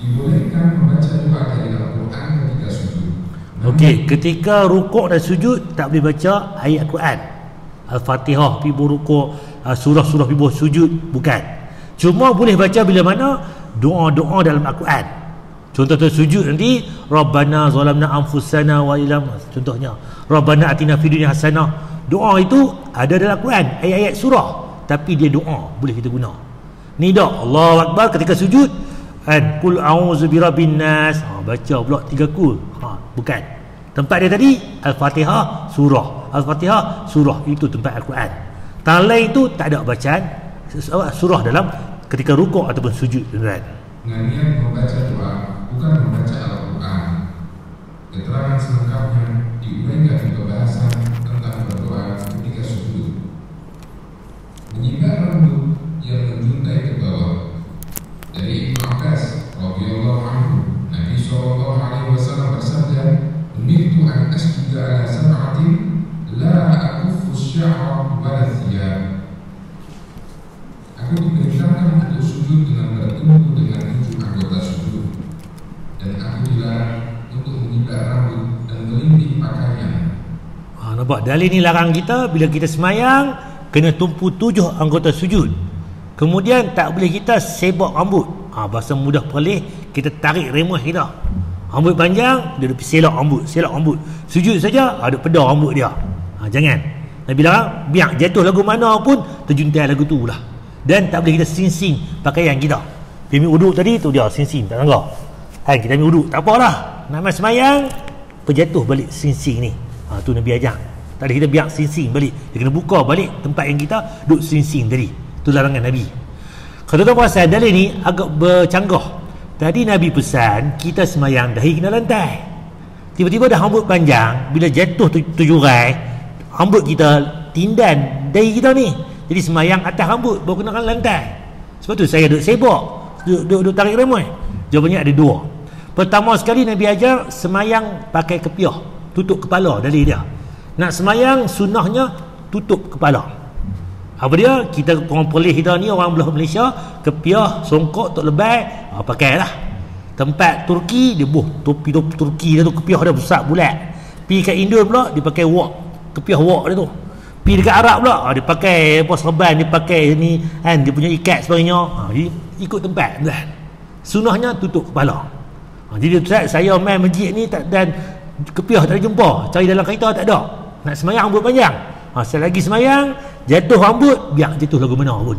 dibolehkan membaca doa dari Al-Quran ketika sujud. Okey, ketika rukuk dan sujud tak boleh baca ayat Quran, Al-Fatihah pi rukuk, surah-surah pi sujud, bukan. Cuma boleh baca bila mana doa-doa dalam Al-Quran. Contoh sujud nanti, Rabbana zalamna anfusana wa ilam, contohnya Rabbana atina fid dunya hasanah. Doa itu ada dalam Al-Quran, ayat-ayat surah, tapi dia doa, boleh kita guna. Ni dak Allahu Akbar ketika sujud kan, qul a'udzu birabbin nas, baca pula 3 kul, bukan. Tempat dia tadi Al-Fatihah surah, Al-Fatihah surah, itu tempat Al-Quran. Tangan lain itu tak ada bacaan surah dalam ketika rukuk ataupun sujud, tuan-tuan. Dengan niat membaca doa, bukan membaca Al-Quran. Keterangan selengkapnya diuraikan di pembahasan tentang berdoa ketika sujud. Menyimak rambut yang menjuntai ke bawah. Dari Ibnu Abbas radhiyallahu anhu, Nabi sallallahu alaihi wasallam bersabda, "Umirtu an asjuda ala sab'atin la akuffu asy-sya'ra wa la thiyab." Aku diperintahkan untuk sujud dengan bertumpu dengan 7 anggota sujud, dan aku dilarang untuk mengikat rambut dan melindih pakaian. Nampak dalil ni larang kita bila kita semayang kena tumpu 7 anggota sujud. Kemudian tak boleh kita sebok rambut. Bahasa mudah perleh, kita tarik remah kita. Rambut panjang, dia duk selok rambut. Sujud saja ada pedar rambut dia. Jangan. Nabi larang, biar jatuh lagu mana pun terjuntai lagu tu lah. Dan tak boleh kita sing-sing pakaian kita. Kita ambil uduk tadi tu dia sing-sing, tak sangka. Kita ambil uduk, tak apalah. Nak main semayang, terjatuh balik sing-sing ni. Tu Nabi ajar. Tak ada kita biar sing-sing balik. Dia kena buka balik tempat yang kita duduk sing-sing tadi. Itu larangan Nabi. Kalau tuan puasa dalil ni agak bercanggah. Tadi Nabi pesan kita semayang dahi kena lantai. Tiba-tiba dah rambut panjang, bila jatuh tujurai, rambut kita tindan dahi kita ni. Jadi semayang atas rambut baru kenakan lantai. Sebab tu saya duduk sebok, duduk tarik remoy. Jawapannya ada 2. Pertama sekali Nabi ajar semayang pakai kepiah, tutup kepala dari dia. Nak semayang sunnahnya tutup kepala. Apa dia? Kita orang perleh kita ni, orang belah Malaysia, kepiah, songkok, tok lebay, pakailah. Tempat Turki dia topi Turki dia tu kepiah dia besar bulat. Pi kat Indo pula dia pakai wak, kepiah wak dia tu. Pi dekat Arab pula dia pakai apa serban, dia pakai ni kan, dia punya ikat sebagainya. Jadi ikut tempat kan. Sunnahnya tutup kepala. Jadi saya main masjid ni tak, dan kepiah tak ada jumpa, cari dalam kereta tak ada. Nak semayang rambut panjang. Selagi semayang jatuh rambut, biar jatuh lagu mana pun.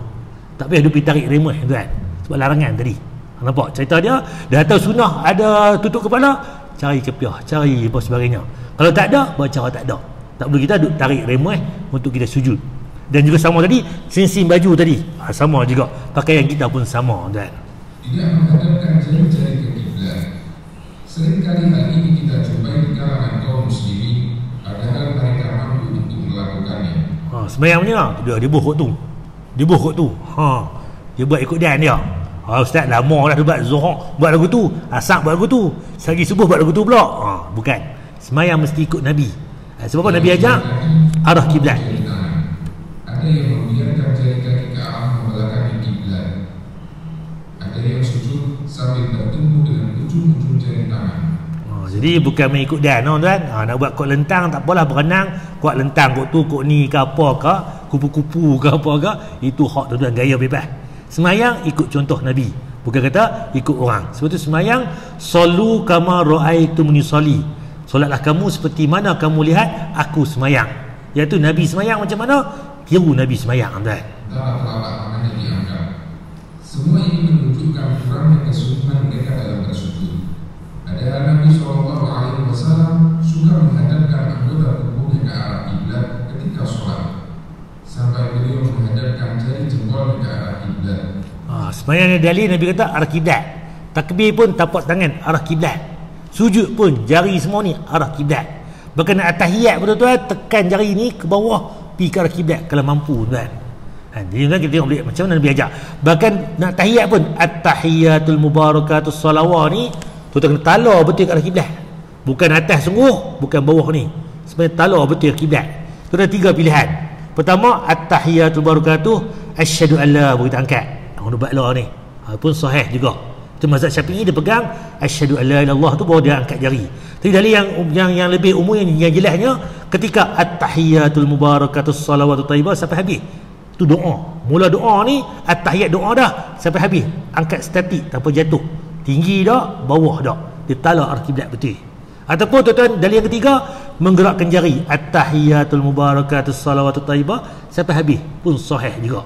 Tak payah duk pergi tarik remeh tuan. Sebab larangan tadi. Nampak cerita dia, dah tahu sunnah ada tutup kepala, cari kepiah, cari apa sebagainya. Kalau tak ada, baca tak ada. Tak perlu kita duk tarik remeh untuk kita sujud. Dan juga sama tadi, sing-sing baju tadi, sama juga. Pakaian kita pun sama tuan. Tidak menghadapkan jari-jari ke kiblat. Seringkali hal ini kita jumpai di kalangan kaum muslimin, padahal mereka mampu untuk melakukannya. Semayang punya dia buhuk tu. Dia buat ikut dan dia. Ustaz lama dah buat zuhur, buat lagu tu, asar buat lagu tu, selagi subuh buat lagu tu pula. Bukan. Semayang mesti ikut Nabi. Sebab apa Nabi ajar arah kiblat. Ada yang membiarkan jari kaki ke arah membelakangi kiblat. Ada yang sujud sambil bertumpu dengan ujung-ujung jari tangan. Jadi bukan mengikut dan tuan. Nak buat kot lentang tak apalah, berenang kuat lentang kot tu, kot ni ke apa ke, kupu-kupu ke apa ke, itu hak tuan, gaya bebas. Semayang ikut contoh Nabi, bukan kata ikut orang. Sebab tu semayang sallu kama raaitumuni sholli. Solatlah kamu seperti mana kamu lihat aku semayang. Iaitu Nabi semayang macam mana, tiru Nabi semayang tuan. Namanya dianggap. Semua ini menunjukkan kurangnya kesulitan mereka dalam bersujud. Padahal Nabi SAW suka menghadapkan anggota tubuhnya ke arah kiblat ketika sholat, sampai beliau menghadapkan jari jempolnya ke arah kiblat. Semayang yang dalil Nabi kata arah kiblat. Takbir pun tapak tangan arah kiblat. Sujud pun jari semua ni arah kiblat. Bahkan nak tahiyat betul-betul, tekan jari ni ke bawah, pergi ke arah kiblat kalau mampu tuan. Jadi kita tengok macam mana Nabi ajar. Bahkan nak tahiyat pun at-tahiyatul mubarakatus salawat ni tu kena talar betul ke arah kiblat. Bukan atas sungguh, bukan bawah ni. Sebenarnya talar betul ke kiblat. Tu ada 3 pilihan. Pertama at-tahiyatul barakatuh asyhadu alla, kita angkat. Orang buat la ni. Pun sahih juga. Itu mazhab Syafi'i, dia pegang asyhadu an la ilaha illallah tu baru dia angkat jari. Tapi dalil yang lebih umum yang jelasnya ketika at-tahiyatul mubarakatus salawatut thayyibah sampai habis. Tu doa. Mula doa ni at-tahiyat doa dah sampai habis. Angkat statik tanpa jatuh. Tinggi dak, bawah dak. Dia talak arah kiblat betul. Ataupun tuan-tuan dalil yang ketiga menggerakkan jari at-tahiyatul mubarakatus salawatut thayyibah sampai habis pun sahih juga.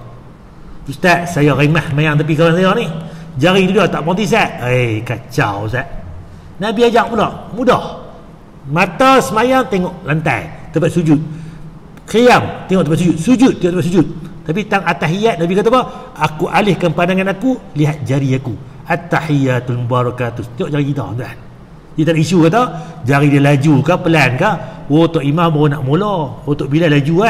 Ustaz, saya remah mayang tepi kawan saya ni. Jari tu dia tak berhenti Ustaz. Kacau Ustaz. Nabi ajak pula, mudah. Mata semayang tengok lantai, tempat sujud. Qiyam tengok tempat sujud, sujud tengok tempat sujud. Tapi tang at-tahiyat Nabi kata apa? Aku alihkan pandangan aku, lihat jari aku. At-tahiyatul mubarakatus. Tengok jari kita tuan. Dia tak ada isu kata jari dia laju ke pelan ke. Oh Tok Imam baru nak mula. Oh Tok Bilal laju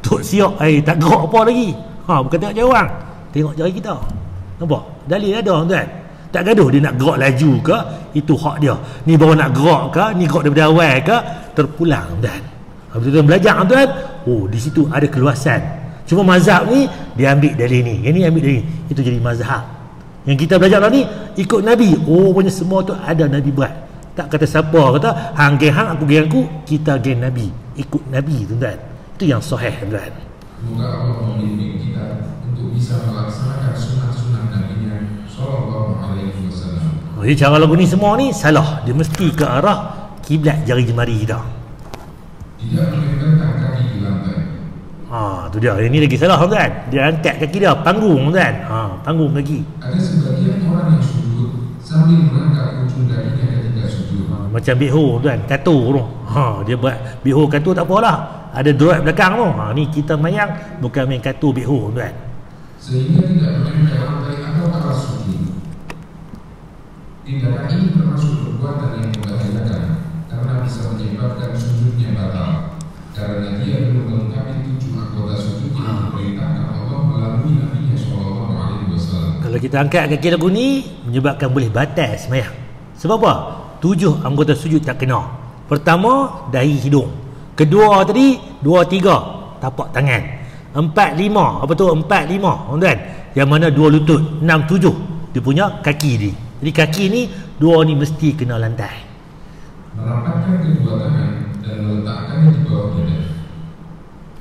Tok Siok tak gerak apa lagi. Bukan tengok jari orang, tengok jari kita. Nampak? Dalil ada tuan. Tak gaduh dia nak gerak laju ke, itu hak dia. Ni baru nak gerak ke, ni gerak daripada awal ke, terpulang tuan. Betul-betul belajar tuan. Oh di situ ada keluasan. Cuma mazhab ni dia ambil dalil ni, yang ni ambil dalil ni. Itu jadi mazhab. Yang kita belajar lah ni ikut Nabi. Oh punya semua tu ada Nabi buat. Tak kata siapa kata hang geng hang, aku geng aku. Kita geng Nabi, ikut Nabi tuan. Itu yang sahih tuan. Semoga Allah membimbing kita untuk bisa melaksanakan sunnah-sunnah Nabi-Nya Sallallahu Alaihi Wasallam. Jadi cara lagu ni semua ni salah. Dia mesti ke arah kiblat jari jemari kita. Tidak menempelkan kaki di lantai. Tu dia. Yang ni lagi salah tuan. Dia angkat kaki dia, panggung tuan. Panggung kaki. Ada sebagian orang yang sujud sambil mengangkat ujung dahinya ketika sujud. Macam biho tuan, katu tu. Dia buat biho katu tak apalah. Ada drop belakang tu. Ni kita mayang bukan main katu biho tuan. Sehingga tidak menempel lantai atau alas sujud. Tindakan ini termasuk perbuatan yang membahayakan karena bisa menyebabkan sujudnya batal. Karena dia belum melengkapi 7 anggota sujud yang diperintahkan Allah melalui Nabi-Nya Sallallahu Alaihi Wasallam. Kalau kita angkat kaki lagu ni menyebabkan boleh batal sembahyang. Sebab apa? 7 anggota sujud tak kena. Pertama, dahi hidung. Kedua tadi, 2, 3 tapak tangan. 4, 5, apa tu? 4, 5 tuan. Yang mana 2 lutut, 6, 7 dia punya kaki ni. Jadi kaki ni 2 ni mesti kena lantai. Merapatkan kedua tangan dan meletakkannya di bawah dada.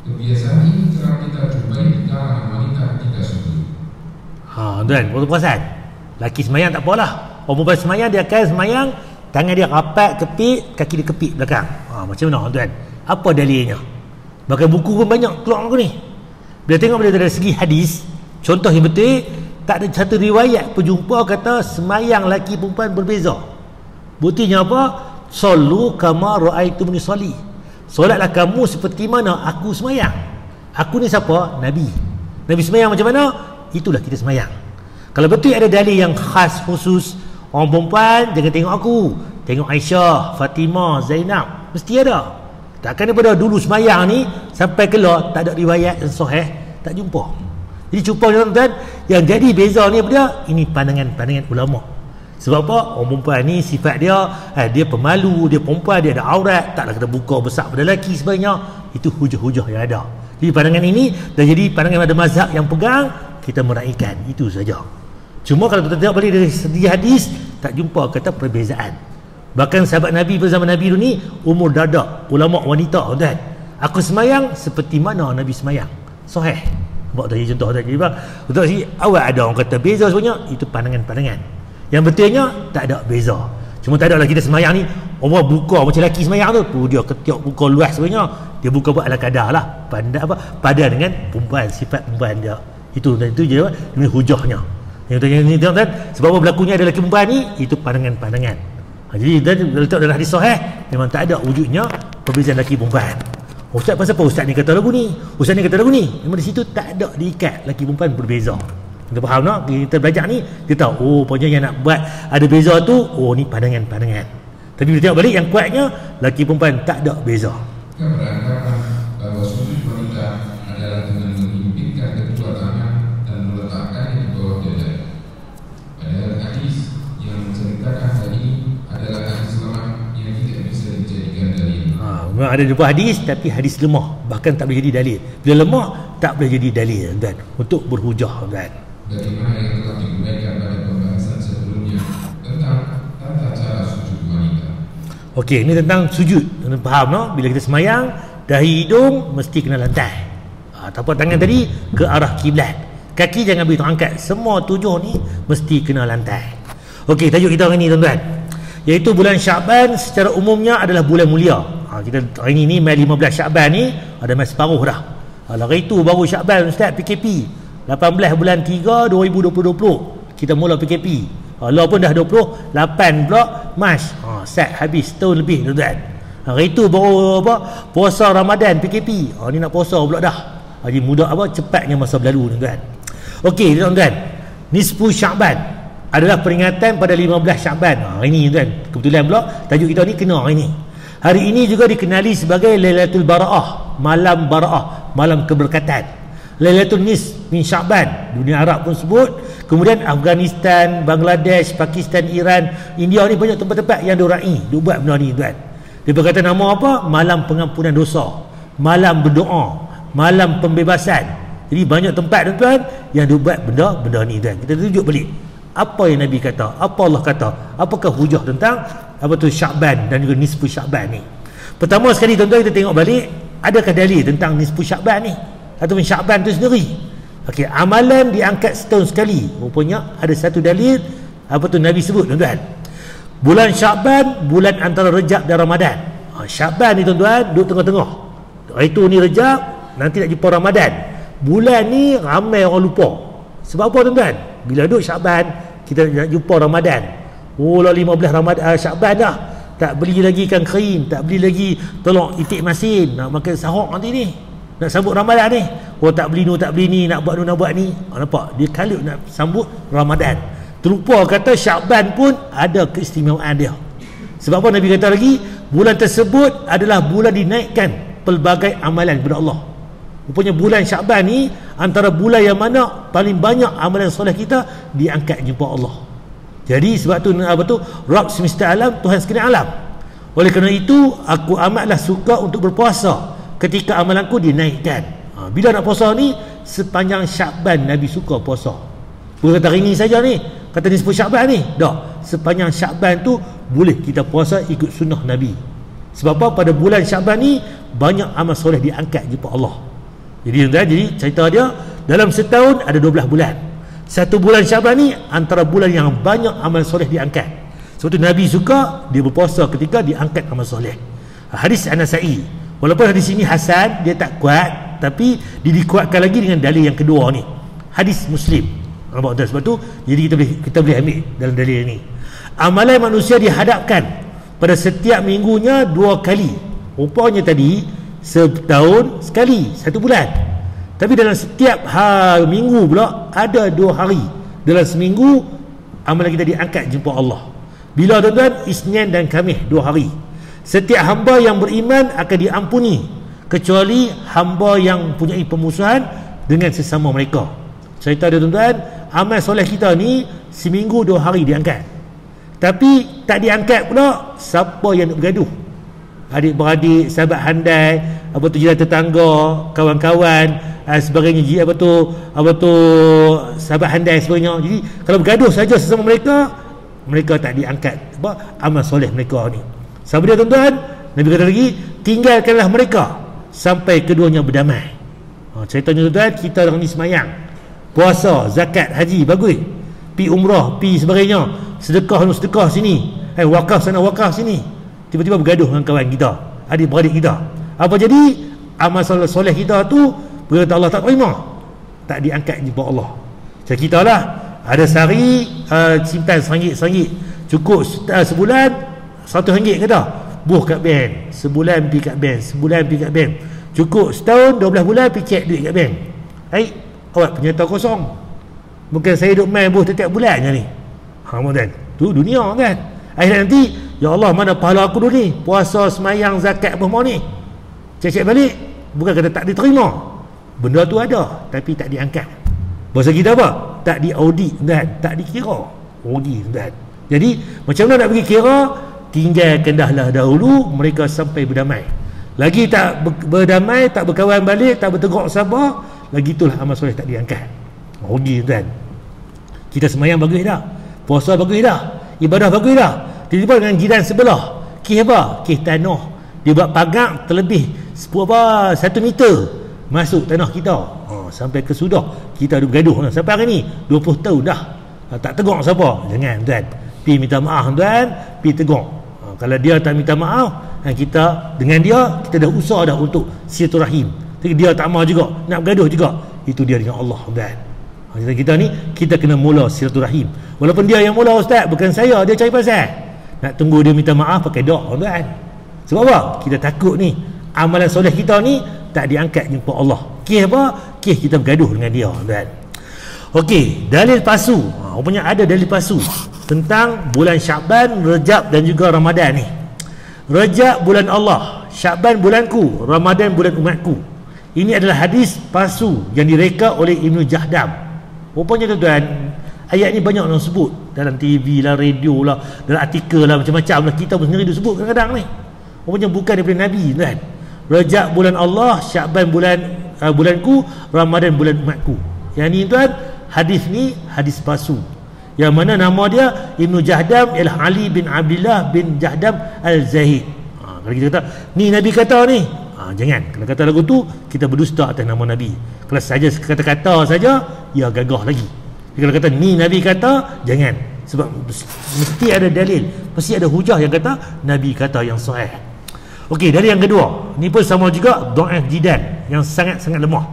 Kebiasaan ini kerap kita jumpai di kalangan wanita ketika sujud. Tuan, waktu perasan laki semayang tak apalah. Orang perempuan semayang, dia akan semayang tangan dia rapat kepit, kaki dia kepit belakang. Macam mana tuan? Apa dalilnya? Bahkan buku pun banyak keluar aku ni. Bila tengok dari segi hadis, contoh yang betul, tak ada satu riwayat penjumpa kata semayang laki perempuan berbeza. Buktinya apa? Sallu kama ra'aitumuni sholli. Solatlah kamu seperti mana aku semayang. Aku ni siapa? Nabi. Nabi semayang macam mana? Itulah kita semayang. Kalau betul ada dalil yang khas khusus, orang perempuan jangan tengok aku, tengok Aisyah, Fatimah, Zainab, mesti ada. Takkan daripada dulu semayang ni sampai keluar tak ada riwayat yang sahih, tak jumpa. Jadi cuba tuan-tuan, yang jadi beza ni apa dia? Ini pandangan-pandangan ulama. Sebab apa? Orang perempuan ni sifat dia, dia pemalu, dia perempuan, dia ada aurat, taklah kena buka besar pada lelaki sebenarnya. Itu hujah-hujah yang ada. Jadi pandangan ini dah jadi pandangan ada mazhab yang pegang, kita meraihkan. Itu saja. Cuma kalau kita tengok balik dari segi hadis, tak jumpa kata perbezaan. Bahkan sahabat Nabi pada zaman Nabi dulu ni umur dadak, ulama wanita tuan. Aku semayang seperti mana Nabi semayang. Sahih. Buat tadi contoh tadi bang. Untuk si awal ada orang kata beza sebenarnya, itu pandangan-pandangan. Yang betulnya tak ada beza. Cuma tak ada lah kita semayang ni orang buka macam lelaki semayang tu. Dia ketiak buka luas sebenarnya. Dia buka buat ala kadar lah. Padan dengan perempuan, sifat perempuan dia. Itu je ini hujahnya. Yang ni tuan-tuan, sebab apa berlakunya ada lelaki perempuan ni, itu pandangan-pandangan. Jadi letak dalam hadis sahih memang tak ada wujudnya perbezaan lelaki perempuan. Ustaz pasal apa ustaz ni kata lagu ni, ustaz ni kata lagu ni? Memang di situ tak ada diikat lelaki perempuan berbeza. Kita faham tak? Kita belajar ni, kita tahu oh pokoknya yang nak buat ada beza tu, oh ni pandangan-pandangan. Tapi bila tengok balik yang kuatnya lelaki perempuan tak ada beza. Beranggapan bahwa sujud wanita adalah dengan menghimpitkan kedua tangan dan meletakkannya di bawah dada. Padahal hadis yang menceritakan hal ini adalah hadis lemah yang tidak bisa dijadikan dalil. Memang ada jumpa hadis tapi hadis lemah, bahkan tak boleh jadi dalil. Bila lemah tak boleh jadi dalil dan untuk berhujah dan bagaimana yang telah digunakan pada pembahasan sebelumnya Okey, ini tentang sujud. Tuan faham no? Bila kita semayang, dahi hidung mesti kena lantai. Tapak tangan tadi ke arah kiblat. Kaki jangan begitu angkat. Semua 7 ni mesti kena lantai. Okey, tajuk kita hari ni tuan-tuan, iaitu bulan Syaban secara umumnya adalah bulan mulia. Kita hari ni Mei 15 Syaban ni ada mai separuh dah. Hari itu baru Syaban Ustaz, PKP 18 bulan 3 2020 kita mula PKP. Allah pun dah 28 pula Mac. Set habis tahun lebih tuan-tuan. Hari itu baru puasa Ramadan PKP. Ni nak puasa pula dah. Jadi mudah cepatnya masa berlalu tuan-tuan. Okey tuan-tuan, Nisfu Syaban adalah peringatan pada 15 Syaban. Hari ni tuan, kebetulan pula tajuk kita ni kena hari ni. Hari ini juga dikenali sebagai Lailatul Bara'ah, malam Bara'ah, malam keberkatan. Lailatul Nis min Syaban, dunia Arab pun sebut. Kemudian Afghanistan, Bangladesh, Pakistan, Iran, India ni banyak tempat-tempat yang dirai, dia buat benda ni tuan. Dia berkata nama apa? Malam pengampunan dosa, malam berdoa, malam pembebasan. Jadi banyak tempat tuan-tuan yang dia buat benda-benda ni tuan. Kita tunjuk balik apa yang Nabi kata, apa Allah kata, apakah hujah tentang apa tu Syaban dan juga nisfu Syaban ni. Pertama sekali tuan-tuan kita tengok balik, adakah dalil tentang nisfu Syaban ni ataupun Syaban tu sendiri. Okey, amalan diangkat setahun sekali. Rupanya ada satu dalil apa tu Nabi sebut tuan-tuan. Bulan Syaban, bulan antara Rejab dan Ramadan. Syaban ni tuan-tuan duduk tengah-tengah. Itu ni Rejab, nanti nak jumpa Ramadan. Bulan ni ramai orang lupa. Sebab apa tuan-tuan? Bila duduk Syaban, kita nak jumpa Ramadan. Oh lah 15 Ramadan Syaban dah. Tak beli lagi ikan kering, tak beli lagi telur itik masin, nak makan sahur nanti ni. Nak sambut Ramadan ni. Oh tak beli ni, tak beli ni, nak buat ni, nak buat ni. Nampak? Dia kalut nak sambut Ramadan. Terlupa kata Syaban pun ada keistimewaan dia. Sebab apa Nabi kata lagi? Bulan tersebut adalah bulan dinaikkan pelbagai amalan kepada Allah. Rupanya bulan Syaban ni antara bulan yang mana paling banyak amalan soleh kita diangkat jumpa Allah. Jadi sebab tu apa tu? Rabb semesta alam, Tuhan sekalian alam. Oleh kerana itu aku amatlah suka untuk berpuasa ketika amalanku dinaikkan. Bila nak puasa ni? Sepanjang Syaban Nabi suka puasa. Bukan kata hari ni saja ni, kata nisfu Syaban ni. Tak, sepanjang Syaban tu boleh kita puasa ikut sunnah Nabi. Sebab apa? Pada bulan Syaban ni banyak amal soleh diangkat jumpa Allah. Jadi cerita dia, dalam setahun ada 12 bulan. Satu bulan Syaban ni antara bulan yang banyak amal soleh diangkat. Sebab tu Nabi suka dia berpuasa ketika diangkat amal soleh. Hadis An-Nasa'i, walaupun hadis ini hasan, dia tak kuat, tapi dia dikuatkan lagi dengan dalil yang kedua ni, hadis Muslim. Sebab tu jadi kita boleh ambil dalam dalil ini. Amalan manusia dihadapkan pada setiap minggunya 2 kali. Rupanya tadi setahun sekali, 1 bulan. Tapi dalam setiap minggu pula ada 2 hari. Dalam seminggu amalan kita diangkat jumpa Allah. Bila tuan-tuan? Isnin dan Khamis, 2 hari. Setiap hamba yang beriman akan diampuni kecuali hamba yang mempunyai permusuhan dengan sesama mereka. Cerita dia tuan-tuan, amal soleh kita ni seminggu 2 hari diangkat. Tapi tak diangkat pula siapa yang nak bergaduh. Adik-beradik, sahabat handai, apa tu jiran tetangga, kawan-kawan, sebagainya, apa tu sahabat handai sebagainya. Jadi kalau bergaduh saja sesama mereka tak diangkat sebab amal soleh mereka ni. Sebab dia tuan-tuan, Nabi kata lagi, tinggalkanlah mereka sampai keduanya berdamai. Ceritanya tuan-tuan, kita orang ni semayang, puasa, zakat, haji, bagus, pi umrah, pi sebagainya, sedekah sini, wakaf sana, wakaf sini, tiba-tiba bergaduh dengan kawan kita, adik-beradik kita. Apa jadi? Amal soleh kita tu berkata Allah tak terima, tak diangkat jumpa Allah. Macam kita lah, ada sehari simpan RM1, cukup sebulan RM100 kata, buh kat bank, sebulan pergi kat bank, cukup setahun 12 bulan pergi cek duit kat bank. Awak penyata kosong. Bukan saya duk main buh setiap bulannya ni. Kan? Tu dunia kan. Akhirnya nanti, ya Allah, mana pahala aku dulu ni? Puasa, semayang, zakat apa mau ni? Cek balik, bukan kata tak diterima. Benda tu ada, tapi tak diangkat. Bahasa kita apa? Tak diaudit kan? Tak dikira. Audit kan? Jadi, macam mana nak pergi kira? Tinggalkan dahlah dahulu mereka sampai berdamai. Lagi tak berdamai, tak berkawan balik, tak bertegur sabar, lagi itulah amal soleh tak diangkat. Rugi kan. Kita semayang bagus dah, puasa bagus dah, ibadah bagus dah, tiba-tiba dengan jiran sebelah Kes apa? Kes tanah. Dia buat pagar terlebih 1 meter masuk tanah kita. Sampai ke sudah kita ada bergaduh sampai hari ni 20 tahun dah. Tak tegur siapa. Jangan tuan. Pi minta maaf tuan, pi tegur. Kalau dia tak minta maaf, kita dengan dia kita dah usaha dah untuk silaturahim. Tapi dia tak mau juga, nak bergaduh juga. Itu dia dengan Allah tuan. Kita ni kita kena mula silaturahim. Walaupun dia yang mula ustaz, bukan saya, dia cari pasal. Nak tunggu dia minta maaf pakai doa tuan. Sebab apa? Kita takut ni amalan soleh kita ni tak diangkat jumpa Allah. Kes apa? Kes kita bergaduh dengan dia tuan. Okey, dalil palsu. Rupanya ada dalil palsu tentang bulan Syaban, Rejab dan juga Ramadan ni. Rejab bulan Allah, Syaban bulanku, Ramadan bulan umatku. Ini adalah hadis palsu yang direka oleh Ibnu Jahdam. Rupanya tuan, ayat ni banyak orang sebut dalam TV lah, radio lah, dalam artikel lah, macam-macam lah. Kita pun sendiri sebut kadang-kadang ni. Rupanya bukan daripada Nabi tuan. Rejab bulan Allah, Syaban bulanku, Ramadan bulan umatku. Yang ni tuan, hadis ni hadis palsu. Yang mana nama dia Ibnu Jahdam ialah Ali bin Abdullah bin Jahdam Al-Zahid. Kalau kita kata ni Nabi kata ni, jangan. Kalau kata lagu tu kita berdusta atas nama Nabi. Kalau saja kata-kata saja, ya gagah lagi. Kalau kata ni Nabi kata, jangan. Sebab mesti ada dalil, mesti ada hujah yang kata Nabi kata yang sahih. Okey, dari yang kedua, ni pun sama juga dhaif jidan yang sangat-sangat lemah.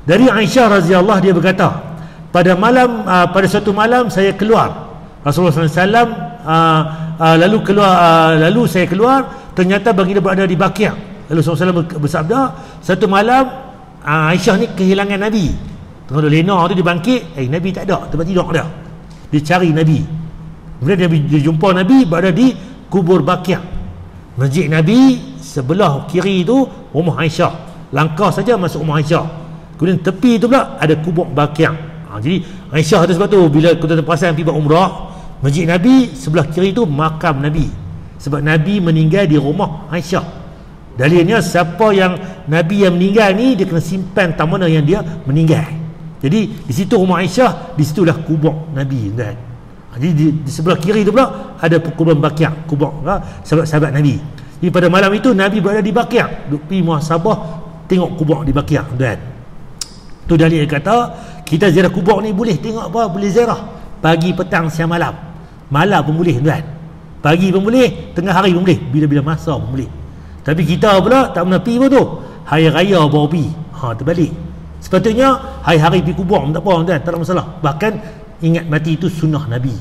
Dari Aisyah radhiyallahu dia berkata, pada suatu malam saya keluar, Rasulullah SAW lalu saya keluar, ternyata baginda berada di Baqi'. Lalu Rasulullah SAW bersabda, satu malam Aisyah ni kehilangan Nabi. Tengah lena tu dia bangkit, Nabi tak ada, tempat tidur dia. Dia cari Nabi. Kemudian dia jumpa Nabi berada di kubur Baqi'. Masjid Nabi sebelah kiri tu rumah Aisyah. Langkah saja masuk rumah Aisyah. Kemudian tepi tu pula ada kubur Baqi'. Jadi Aisyah tu sebab tu bila kita perasan pergi buat umrah, Masjid Nabi sebelah kiri tu makam Nabi. Sebab Nabi meninggal di rumah Aisyah. Dalilnya siapa yang Nabi yang meninggal ni, dia kena simpan tak mana yang dia meninggal. Jadi di situ rumah Aisyah, di situlah kubur Nabi kan. Jadi di sebelah kiri tu pula ada kubur Baqi', kubur sahabat-sahabat Nabi. Jadi pada malam itu Nabi berada di Baqi', duk pergi muhasabah tengok kubur di Baqi' kan. Tu dalil yang kata kita ziarah kubur ni boleh tengok apa? Boleh ziarah pagi, petang, siang, malam. Malam pun boleh tuan. Pagi pun boleh, tengah hari pun boleh, bila-bila masa pun boleh. Tapi kita pula tak pernah pergi pun tu. Hari raya baru pergi. Terbalik. Sepatutnya hari-hari pergi kubur pun tak apa tuan, tak ada masalah. Bahkan ingat mati itu sunnah Nabi.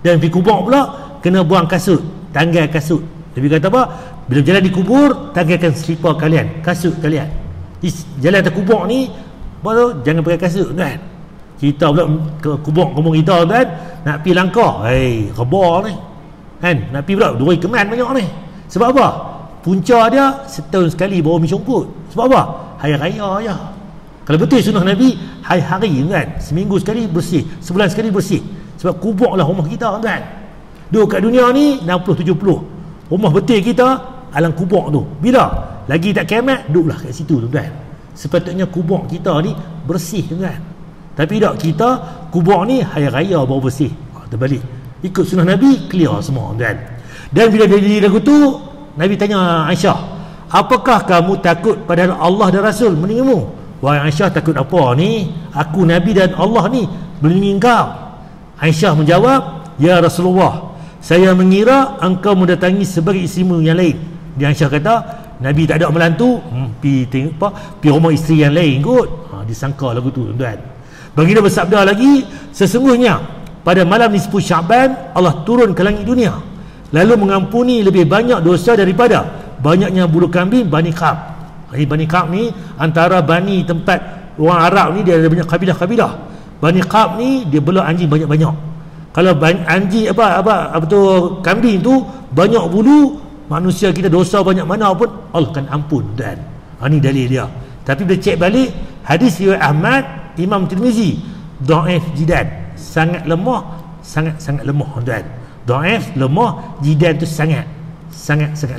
Dan pergi kubur pula kena buang kasut, tanggal kasut. Nabi kata apa? Bila jalan di kubur, tanggalkan selipar kalian, kasut kalian. Jalan atas kubur ni baru jangan pakai kasut kan. Kita pula ke kubur kita kan, nak pergi langkah, rebar ni kan, nak pergi pula duri keman banyak ni. Sebab apa? Punca dia setahun sekali bawa misongkut. Sebab apa? Hari raya je. Kalau betul sunnah Nabi, hari-hari kan, seminggu sekali bersih, sebulan sekali bersih. Sebab kubur lah rumah kita kan. Duduk kat dunia ni 60-70. Rumah betul kita alam kubur tu. Bila lagi tak kiamat, duduklah kat situ tu kan. Sepatutnya kubur kita ni bersih kan. Tapi tak, kita kubur ni hari raya baru bersih. Terbalik. Ikut sunnah Nabi, clear semua kan. Dan bila dia jadi lagu tu, Nabi tanya Aisyah, apakah kamu takut pada Allah dan Rasul melindungimu? Wahai Aisyah, takut apa ni? Aku Nabi dan Allah ni melindungi engkau. Aisyah menjawab, ya Rasulullah, saya mengira engkau mendatangi sebagai isterimu yang lain. Dia Aisyah kata, Nabi tak ada melantu, pergi rumah isteri yang lain kot. Disangka lagu tu tuan. Baginda bersabda lagi, sesungguhnya pada malam nisfu Syaban Allah turun ke langit dunia, lalu mengampuni lebih banyak dosa daripada banyaknya bulu kambing Bani Ka'ab. Bani Ka'ab ni antara Bani tempat orang Arab ni, dia ada banyak kabilah-kabilah. Bani Ka'ab ni dia bela anjing banyak-banyak. Kalau anjing apa tu kambing tu banyak bulu, manusia kita dosa banyak mana pun Allah akan ampun dan ni dalil dia. Tapi bila cek balik hadis riwayat Ahmad, Imam Tirmizi, dhaif jidan, sangat lemah, sangat-sangat lemah tuan. Dhaif, lemah, jidan tu sangat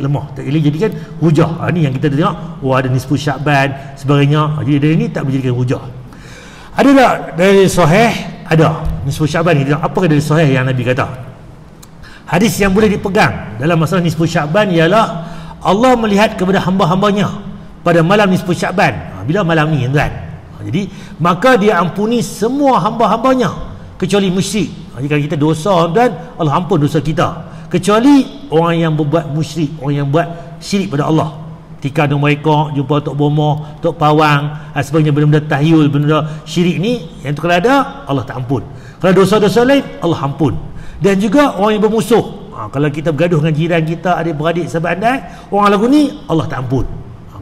lemah. Tak boleh jadikan hujah. Ni yang kita tengok, ada nisfu Syaban sebagainya. Jadi dari ni tak boleh jadikan hujah. Ada tak dari sahih? Ada. Nisfu Syaban ni, apakah dari sahih yang Nabi kata? hadis yang boleh dipegang dalam masalah nisfu Sya'ban ialah Allah melihat kepada hamba-hambanya pada malam nisfu Sya'ban. Bila malam ni tuan. Jadi maka dia ampuni semua hamba-hambanya kecuali musyrik. Jadi kalau kita dosa tuan, Allah ampun dosa kita. Kecuali orang yang berbuat musyrik, orang yang buat syirik pada Allah. Tikar dengan mereka, jumpa Tok Bomo, Tok Pawang, sebagainya benda-benda tahyul, benda syirik ni, yang tu kalau ada, Allah tak ampun. Kalau dosa-dosa lain, Allah ampun. Dan juga orang yang bermusuh. Kalau kita bergaduh dengan jiran kita, adik-beradik, sahabat andai, orang lagu ni, Allah tak ampun.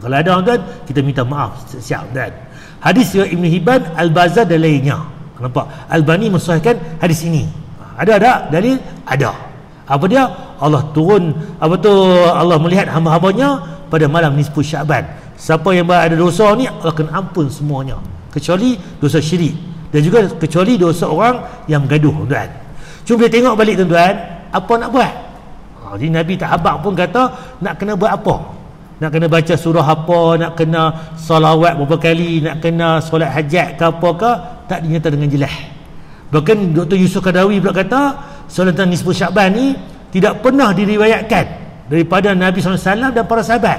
Kalau ada orang tuan, kita minta maaf. Siap tuan. Hadis riwayat Ibn Hibban, Al-Bazzar dan lainnya. Nampak? Albani mensahihkan hadis ini. Ada tak dalil? Ada. Apa dia? Allah turun, Allah melihat hamba-hambanya pada malam nisfu Sya'ban. Siapa yang ada dosa ni, Allah akan ampun semuanya. Kecuali dosa syirik. Dan juga kecuali dosa orang yang bergaduh tuan. Cuma dia tengok balik tuan-tuan, apa nak buat? Jadi Nabi tak habaq pun kata nak kena buat apa? Nak kena baca surah apa, nak kena salawat berapa kali, nak kena solat hajat ke apa ke, tak dinyata dengan jelas. Bahkan Dr. Yusuf Qadawi pula kata solat nisfu Sya'ban ni tidak pernah diriwayatkan daripada Nabi SAW dan para sahabat.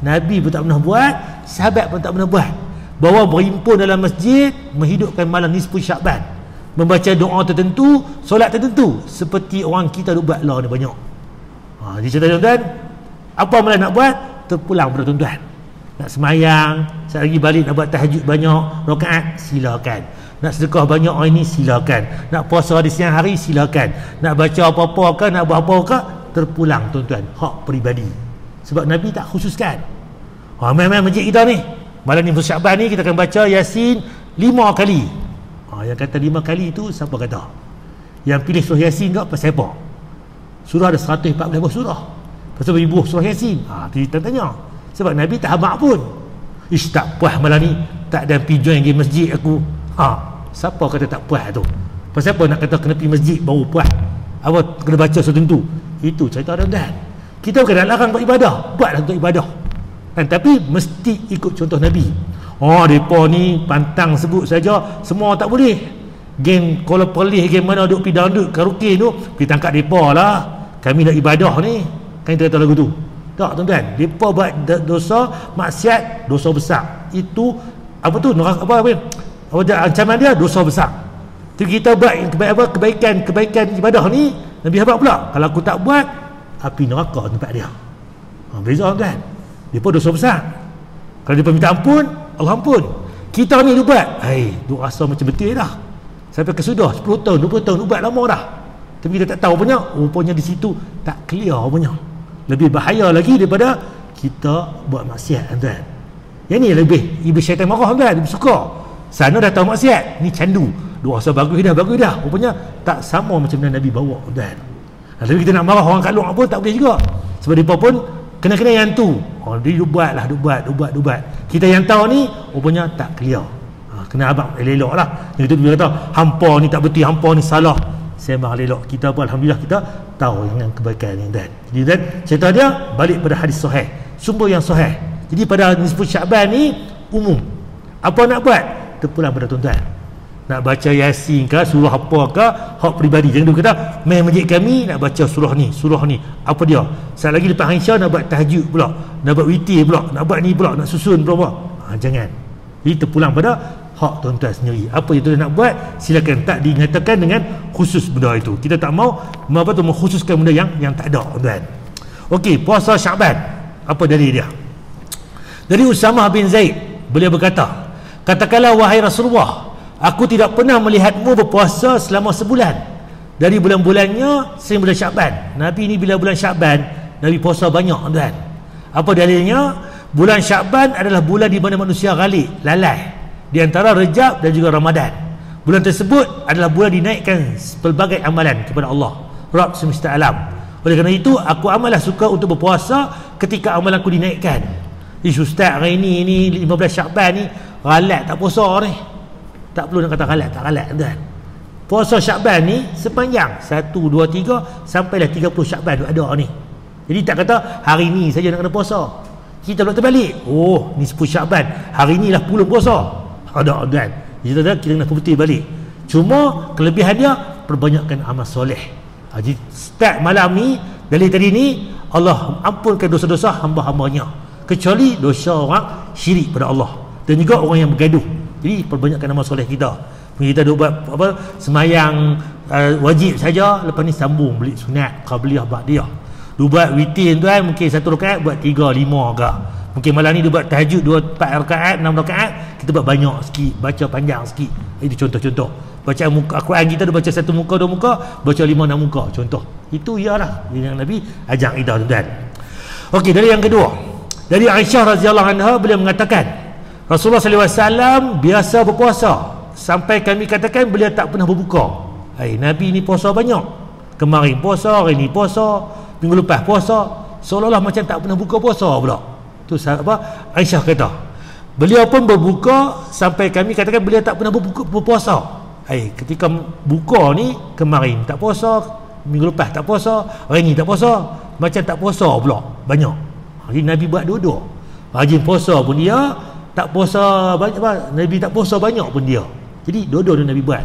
Nabi pun tak pernah buat, sahabat pun tak pernah buat, bahawa berhimpun dalam masjid menghidupkan malam nisfu Sya'ban, membaca doa tertentu, solat tertentu, seperti orang kita duk buat lah ni banyak. Jadi cerita tuan-tuan, apa malah nak buat? Terpulang pada tuan-tuan. Nak semayang, sekali lagi balik nak buat tahajud banyak rakaat, silakan. Nak sedekah banyak hari ni, silakan. Nak puasa di siang hari, silakan. Nak baca apa-apa ke, nak buat apa ke, terpulang tuan-tuan. Hak peribadi. Sebab Nabi tak khususkan. Main-main masjid kita ni, malam ni Sya'ban ni kita akan baca Yasin 5 kali. Yang kata 5 kali tu siapa kata? Yang pilih surah Yasin ke pasal apa? Surah ada 114 buah surah. Pasal beribu surah Yasin. Kita tanya. Sebab Nabi tak habaq pun. Ish, tak puas malam ni, tak ada pergi join game masjid aku. Siapa kata tak puas tu? Pasal apa nak kata kena pergi masjid baru puas? Apa kena baca setentu? Itu cerita tuan-tuan. Kita bukan nak larang buat ibadah, buatlah untuk ibadah. Tapi mesti ikut contoh Nabi. Mereka ni pantang sebut saja, semua tak boleh. Game kalau perlih game mana duk pergi download karaoke tu, pergi tangkap mereka lah. Kami nak ibadah ni. Kan kita kata lagu tu. Tak tuan-tuan, mereka buat dosa maksiat, dosa besar. Itu apa tu? Ancaman dia dosa besar. Jadi kita buat kebaikan ibadah ni, Nabi habaq pula. Kalau aku tak buat, api neraka tempat dia. Beza tuan-tuan. Mereka dosa besar. Kalau dia minta ampun, Allah ampun. Kita ni dia buat, duk rasa macam betul dah. Sampai kesudah 10 tahun, 20 tahun, dia buat lama dah. Tapi kita tak tahu rupanya di situ tak clear rupanya. Lebih bahaya lagi daripada kita buat maksiat tuan. Yang ni lebih iblis syaitan marah tuan, dia suka. Sana dah tahu maksiat, ni candu. Dua rasa bagus dah. Rupanya tak sama macam mana Nabi bawa tuan. Tapi kita nak marah orang kat luar pun tak boleh juga. Sebab mereka pun kena yang tu. Dia buat. Kita yang tahu ni rupanya tak clear. Kena abang elok lah. Yang itu dia kata hampa ni tak betul, hampa ni salah. Sembang elok. Kita pun alhamdulillah kita tahu dengan kebaikan ni dan. Jadi dan cerita dia balik pada hadis sahih. Sumber yang sahih. Jadi pada nisfu Sya'ban ni umum. Apa nak buat? Terpulang pada tuan-tuan. Nak baca Yasin ke, surah apa ke, hak peribadi. Jangan dia kata main masjid kami nak baca surah ni. Apa dia? Saat lagi lepas Aisyah nak buat tahajud pula, nak buat witir pula, nak buat ni pula, nak susun pula. Jangan. Jadi terpulang pada hak tuan-tuan sendiri. Apa yang tuan nak buat, silakan. Tak dinyatakan dengan khusus benda itu. Kita tak mau mengkhususkan benda yang tak ada tuan. Okey, puasa Sya'ban. Apa dalil dia? Dari Usamah bin Zaid, beliau berkata, katakanlah wahai Rasulullah, aku tidak pernah melihatmu berpuasa selama sebulan. Dari bulan-bulannya sehingga bulan Sya'ban. Nabi ni bila bulan Sya'ban, Nabi puasa banyak tuan. Apa dalilnya? Bulan Sya'ban adalah bulan di mana manusia ghalib, lalai di antara Rejab dan juga Ramadan. Bulan tersebut adalah bulan dinaikkan pelbagai amalan kepada Allah, Rabb semesta alam. Oleh kerana itu, aku amatlah suka untuk berpuasa ketika amalanku dinaikkan. Ustaz hari ni 15 Sya'ban ni ghalat tak puasa ni. Tak perlu nak kata ghalat, tak ghalat tuan. Puasa Sya'ban ni sepanjang 1, 2, 3 sampailah 30 Sya'ban ada ni. Jadi tak kata hari ni saja nak kena puasa. Kita pula terbalik. Ni 10 Sya'ban, hari ni lah pula puasa. Ada tuan. Kita kena putih balik. Cuma kelebihan dia, perbanyakkan amal soleh. Jadi start malam ni, dari tadi ni, Allah ampunkan dosa-dosa hamba-hambanya, kecuali dosa orang syirik pada Allah, dan juga orang yang bergaduh. Jadi perbanyakkan amal soleh kita. Kita dah buat semayang wajib saja, lepas ni sambung beli sunat, qabliyah, ba'diyah. Dia buat witir tuan, mungkin 1 rakaat buat 3, 5 agak. Mungkin malam ni dia buat tahajud 2, 4 rakaat, 6 rakaat, kita buat banyak sikit, baca panjang sikit. Itu contoh-contoh. Bacaan muka Al-Quran kita dia baca 1 muka, 2 muka, baca 5, 6 muka, contoh. Itu ialah yang Nabi ajar kita tuan. Okey, dari yang kedua, dari Aisyah radhiyallahu anha, beliau mengatakan Rasulullah SAW biasa berpuasa sampai kami katakan beliau tak pernah berbuka. Nabi ni puasa banyak, kemarin puasa, hari ni puasa, minggu lepas puasa, seolah-olah macam tak pernah buka puasa pula. Tu apa Aisyah kata, beliau pun berbuka sampai kami katakan beliau tak pernah berpuasa. Ketika buka ni, kemarin tak puasa, minggu lepas tak puasa, hari ni tak puasa, macam tak puasa pula banyak. Jadi Nabi buat dua-dua, rajin puasa pun dia, tak puasa banyak, Nabi tak puasa banyak pun dia. Jadi dua-dua Nabi buat.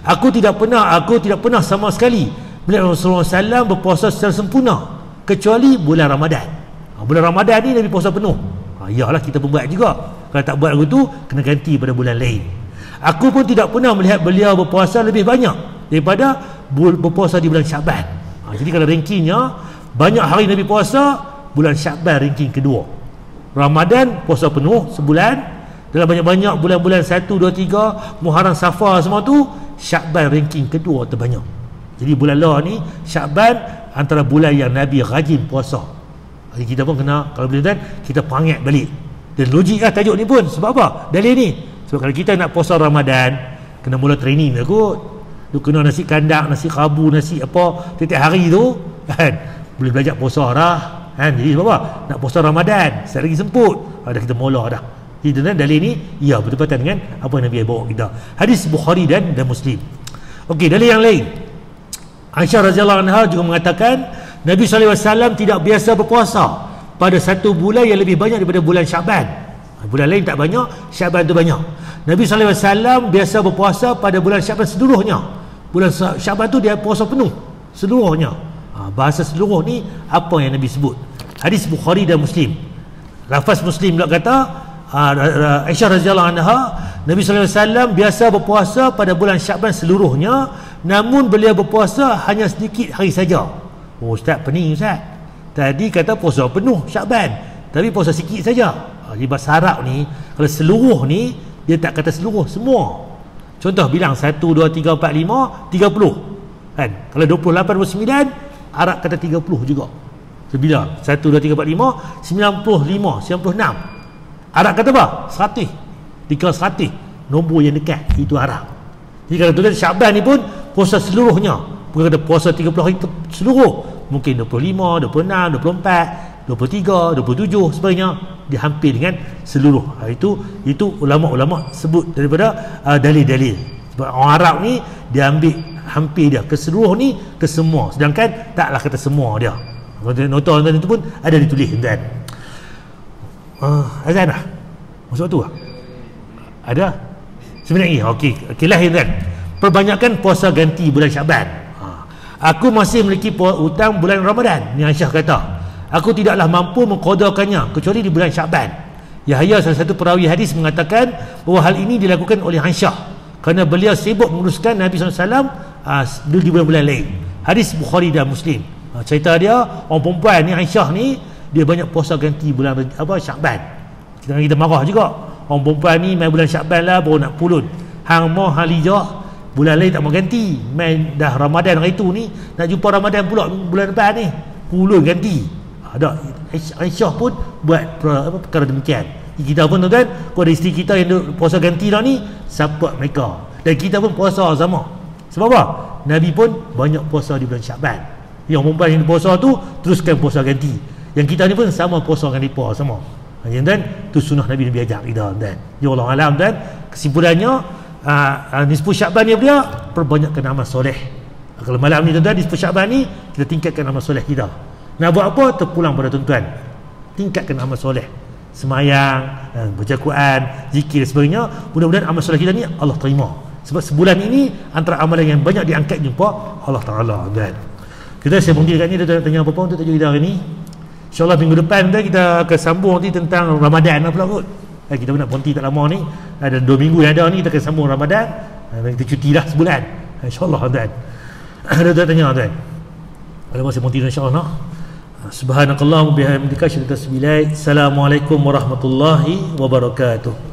Aku tidak pernah sama sekali melihat Rasulullah SAW berpuasa secara sempurna kecuali bulan Ramadan. Bulan Ramadan ni Nabi puasa penuh. Yalah, kita pun buat juga. Kalau tak buat lagu tu, kena ganti pada bulan lain. Aku pun tidak pernah melihat beliau berpuasa lebih banyak daripada berpuasa di bulan Syaban. Jadi kalau rankingnya, banyak hari Nabi puasa, bulan Syaban ranking kedua. Ramadan puasa penuh sebulan. Dalam banyak-banyak bulan-bulan 1, 2, 3, Muharram, Safar semua tu, Syaban ranking kedua terbanyak. Jadi bulan lah ni, Syaban antara bulan yang Nabi rajin puasa. Jadi kita pun kena, kalau boleh kan, kita pangat balik. Dan logik lah tajuk ni pun. Sebab apa? Dalil ni. Sebab kalau kita nak puasa Ramadan, kena mula training lah kot. Lu kena nasi kandak, nasi kabu, nasi apa tiap hari tu kan, boleh belajar puasa dah kan. Jadi sebab apa? Nak puasa Ramadan, sekali lagi semput, dah kita mula dah. Jadi dalil ni ya bertepatan dengan apa yang Nabi bawa kita. Hadis Bukhari dan Muslim. Okey, dalil yang lain, Aisyah radhiyallahu anha juga mengatakan Nabi SAW tidak biasa berpuasa pada satu bulan yang lebih banyak daripada bulan Syaban. Bulan lain tak banyak, Syaban tu banyak. Nabi SAW biasa berpuasa pada bulan Syaban seluruhnya. Bulan Syaban tu dia puasa penuh seluruhnya. Bahasa seluruh ni apa yang Nabi sebut? Hadis Bukhari dan Muslim. Lafaz Muslim pula kata, Aisyah radhiyallahu anha, Nabi SAW biasa berpuasa pada bulan Syaban seluruhnya, namun beliau berpuasa hanya sedikit hari saja. Ustaz, pening Ustaz. Tadi kata puasa penuh Syaban, tapi puasa sikit saja. Di bahasa Arab ni, kalau seluruh ni, dia tak kata seluruh, semua. Contoh bilang 1, 2, 3, 4, 5, 30 kan. Kalau 28, 29, Arab kata 30 juga. So bila 1, 2, 3, 4, 5, 95, 96, Arab kata apa? 100. Dikira 100, nombor yang dekat, itu Arab. Jadi kalau tulis Syaban ni pun puasa seluruhnya, bukan kata puasa 30 hari seluruh, mungkin 25, 26, 24, 23, 27 sebagainya, dia hampir dengan seluruh. Itu ulama-ulama sebut daripada dalil-dalil. Sebab orang Arab ni dia ambil hampir dia ke seluruh ni, ke semua, sedangkan taklah kata semua dia. Nota itu pun ada ditulis tuan. Azan dah? Masuk tu lah? Ada? Sebenarnya okey lah tuan. Perbanyakan puasa ganti bulan Syaban. Aku masih memiliki hutang bulan Ramadan, ni Aisyah kata. Aku tidaklah mampu mengqadakannya kecuali di bulan Syaban. Yahya, salah satu perawi hadis, mengatakan bahawa hal ini dilakukan oleh Aisyah kerana beliau sibuk menguruskan Nabi SAW di bulan-bulan lain. Hadis Bukhari dan Muslim. Cerita dia, orang perempuan ni Aisyah ni, dia banyak puasa ganti bulan Syaban. Kita marah juga, orang perempuan ni main bulan Syaban lah baru nak pulun, hang mau halijah bulan lain tak mau ganti, main dah Ramadan hari tu ni, nak jumpa Ramadan pula bulan depan ni, pulun ganti. Ada Aisyah pun buat perkara demikian. Kita pun tuan-tuan, kalau ada isteri kita yang puasa ganti dah ni, support mereka, dan kita pun puasa sama. Sebab apa? Nabi pun banyak puasa di bulan Syaban. Yang perempuan yang puasa tu teruskan puasa ganti, yang kita ni pun sama puasa dengan mereka sama. Dan tu sunnah Nabi ajak kita dan ya Allah alam. Dan kesimpulannya, nisfu Syaban ni dia perbanyakkan amal soleh. Kalau malam ni tuan-tuan, nisfu Syaban ni kita tingkatkan amal soleh kita. Nak buat apa? Terpulang pada tuan-tuan, tingkatkan amal soleh, semayang, baca Quran, zikir dan sebagainya. Mudah-mudahan amal soleh kita ni Allah terima. Sebab sebulan ini antara amalan yang banyak diangkat jumpa Allah Ta'ala. Kita saya berhenti dekat ni. Dia tanya apa-apa untuk tajuk kita hari ni. InsyaAllah minggu depan kita akan sambung nanti tentang Ramadan lah pula kot. Kita nak berhenti tak lama ni. Ada 2 minggu yang ada ni kita akan sambung Ramadan. Kita cuti dah sebulan. InsyaAllah tuan. Ada tanya tuan. Ada masa berhenti insyaAllah. Subhanakallahumma bihamdika asyhadu an la ilaha illa anta astaghfiruka wa atubu ilaik. Assalamualaikum warahmatullahi wabarakatuh.